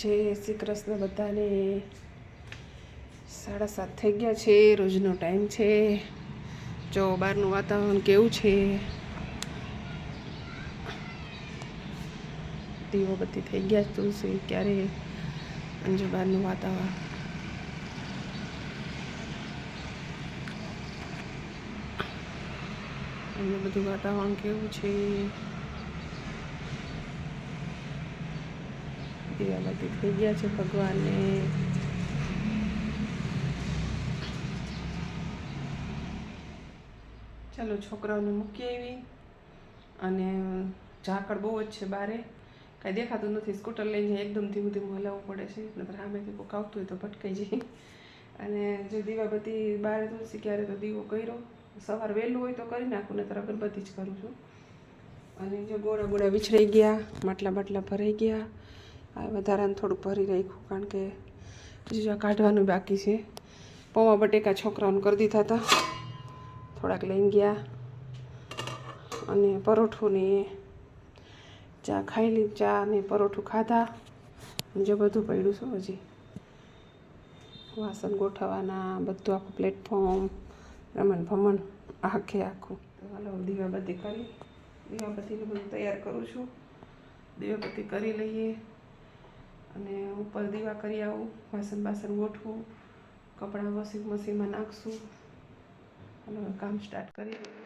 જય શ્રી કૃષ્ણ બધાને. 7:30 થઈ ગયા છે. રોજનો ટાઈમ છે. જો બહારનું વાતાવરણ કેવું છે. દીવો બત્તી થઈ ગયા તુલસી ક્યારે અંજુ બહારનું વાતાવરણ અહીંયા બધું વાતાવરણ કેવું છે. દીવાબત્તી થઈ ગયા છે ભગવાનને. ચાલો છોકરાઓને મૂકી આવી અને ઝાકળ બહુ જ છે બારે, કાંઈ દેખાતું નથી. સ્કૂટર લઈને એકદમ ધીમું ધીમું હલાવવું પડે છે, નહીંતર સામેથી કોઈક આવતું હોય તો ભટકાઈ જાય. અને જો દીવાબત્તી બારે તુલસી ક્યારે તો દીવો કર્યો, સવાર વહેલું હોય તો કરી નાખું, નહીંતર અગરબત્તી જ કરું છું. અને જો ગોળા ગોળા વિછળાઈ ગયા, માટલા બાટલા ભરાઈ ગયા. આ વધારાનું થોડુંક ભરી રાખ્યું, કારણ કે હજી જો કાઢવાનું બાકી છે. પૌવા બટેકા છોકરાઓને કરી દીધા હતા, થોડાક લઈને ગયા. અને પરોઠું ને ચા ખાઈ લીધી, ચા ને પરોઠું ખાધા. જો બધું પડ્યું છે હજી, વાસણ ગોઠવવાના, બધું આખું પ્લેટફોર્મ રમણ ભમણ આખે આખું. તો હાલો દીવાબત્તી કરી, દીવાબત્તીનું બધું તૈયાર કરું છું. દીવાબત્તી કરી લઈએ અને ઉપર દીવા કરી આવું, વાસણ બાસણ ગોઠવું, કપડાં વોશિંગ મશીનમાં નાખશું. અને કામ સ્ટાર્ટ કરી દઈએ.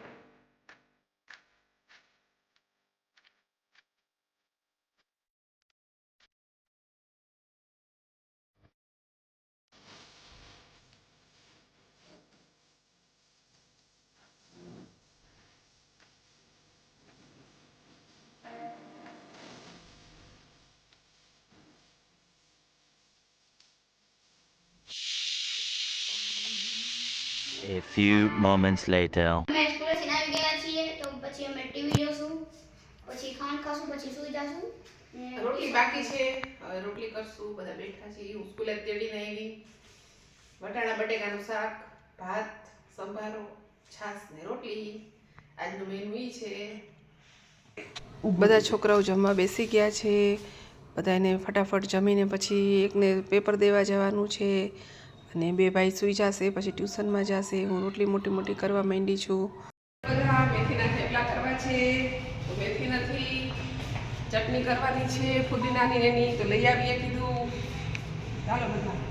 A few moments later. અમે સ્કૂલેથી આવી ગયા છીએ તો પછી અમે ટીવી જોશું, પછી ખાવાનું ખાશું, પછી સૂઈ જાશું. રોટલી બાકી છે, હવે રોટલી કરશું. બધા બેઠા છીએ. હું સ્કૂલે તેડીને આવી. વટાણા બટેકાનું શાક, ભાત, સંભારો, છાશ ને રોટલી. આજનું મેનુ ઈ છે. બધા છોકરાઓ જમવા બેસી ગયા છે. બધાને ફટાફટ જમીને પછી એકને પેપર દેવા જવાનું છે અને બે ભાઈ સૂઈ જશે, પછી ટ્યુશનમાં જશે. હું રોટલી મોટી મોટી કરવા માંડી છું. બધા મેથીના થેપલા કરવા છે, તો મેથી નથી. ચટણી કરવાની છે ફુદીનાની, એની તો લઈ આવીએ કીધું. ચાલો બધા.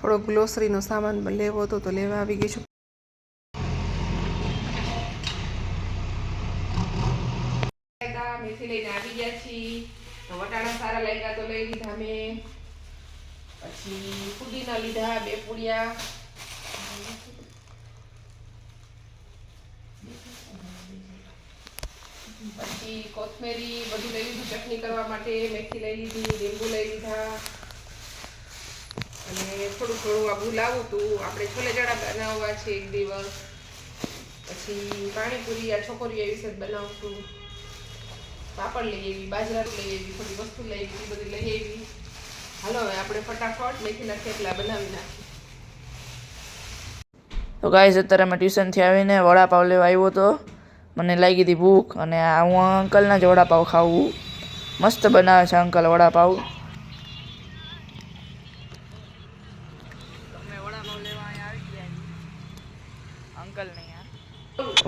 થોડો ગ્લોસરીનો સામાન લેવો હતો તો લેવા આવી ગઈ છું. મેથી લઈને આવી ગયા છીએ. તો વટાણા સારા લાગ્યા તો લઈ લીધા મેં. પછી ફુદીના લીધા 2 પૂડિયા. પછી કોથમેરી બધું લઈ લીધું ચટણી કરવા માટે. મેથી લઈ લીધી, લીંબુ લઈ લીધા. અને થોડું થોડું આબુ લાવું તું. આપણે છોલે ચણા બનાવવા છે એક દિવસ. પછી પાણીપુરી આ છોકરીઓ એવી રીતે બનાવશું. પાપડ લઈ આવી, બાજરા લઈ આવી, થોડી વસ્તુ લઈ આવી, બધી લઈ આવી. હાલો હવે આપણે ફટાફટ મેથીના થેપલા બનાવી નાખીએ. તો ગાઈસ અત્યારે અમે ટ્યુશનથી આવીને વડાપાવ લેવા આવ્યો હતો. મને લાગી હતી ભૂખ અને હું અંકલના જ વડાપાવ ખાવું. મસ્ત બનાવે છે અંકલ વડાપાવ.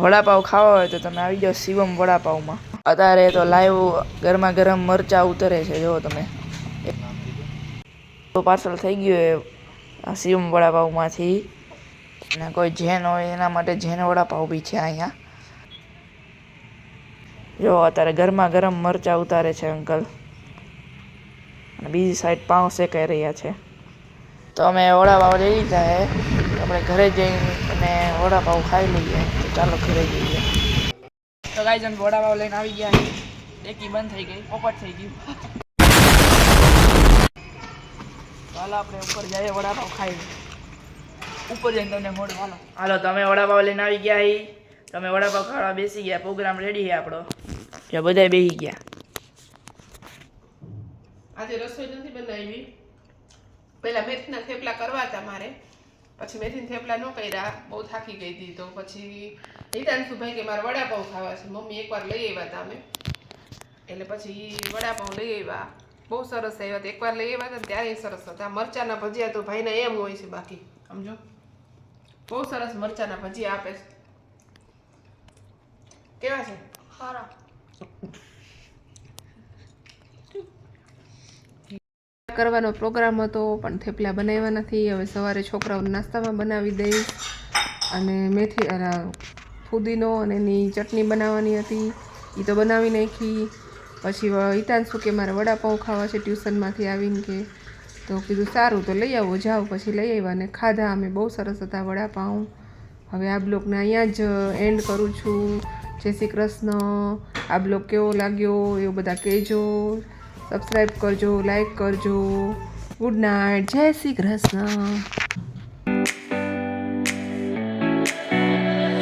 વડાપાવ ખાવા હોય તો તમે આવી જાઓ શિવમ વડાપાવમાં. અત્યારે તો લાઈવ ગરમા ગરમ મરચા ઉતરે છે, જો તમે. તો પાર્સલ થઈ ગયું એ શિવમ વડાપાવમાંથી. અને કોઈ જૈન હોય એના માટે જૈન વડાપાવ બી છે અહીંયા. જો અત્યારે ગરમા ગરમ મરચા ઉતારે છે અંકલ. અને બીજી સાઈડ પાઉં શેકાઈ રહ્યા છે. તો અમે વડાપાવ લઈ લીધા હે. આપણે ઘરે જઈને અને વડાપાવ ખાઈ લઈએ. તો ચાલો ઘરે જઈએ. તો ગાઈસ અમે વડાપાવ લઈને આવી ગયા. ડેકી બંધ થઈ ગઈ, પોપટ થઈ ગયું. ચાલો આપણે ઉપર જઈએ, વડાપાવ ખાઈ. ઉપર જઈને તમને મોઢ હાલો. હાલો તમે વડાપાવ લઈને આવી ગયા. તમે વડાપાવ ખાવા બેસી ગયા. પ્રોગ્રામ રેડી છે આપણો. ત્યાં બધા બેસી ગયા. આજે રસોઈ નથી બનાવી. પહેલાં મેથીના થેપલા કરવા હતા મારે, પછી મેથીના થેપલા ન કર્યા, બહુ થાકી ગઈ હતી. તો પછી હિતાંશુભાઈ કે મારે વડાપાઉં ખાવા છે. મમ્મી એકવાર લઈ આવ્યા હતા અમે, એટલે પછી વડાપાઉં લઈ આવ્યા. બહુ સરસ આવ્યા હતા. એકવાર લઈ આવ્યા હતા ને ત્યારે સરસ હતા. મરચાના ભજીયા તો ભાઈના એમ હોય છે, બાકી સમજો બહુ સરસ મરચાના ભજીયા આપે છે. કેવા છે? ખરા કરવાનો પ્રોગ્રામ હતો પણ થેપલા બનાવ્યા નથી. હવે સવારે છોકરાઓને નાસ્તામાં બનાવી દઈશ. અને મેથી ફુદીનો અને એની ચટણી બનાવવાની હતી, એ તો બનાવી નાખી. પછી હિતાંશુ કે મારે વડાપાઉં ખાવા છે ટ્યુશનમાંથી આવીને કે, તો કીધું સારું તો લઈ આવો જાઓ. પછી લઈ આવ્યા અને ખાધા અમે. બહુ સરસ હતા વડાપાઉં. હવે આ બ્લોગને અહીંયા જ એન્ડ કરું છું. જય શ્રી કૃષ્ણ. આ બ્લોગ કેવો લાગ્યો એવું બધા કહેજો. સબસ્ક્રાઈબ કરજો, લાઈક કરજો. Good night. જય શ્રી કૃષ્ણ.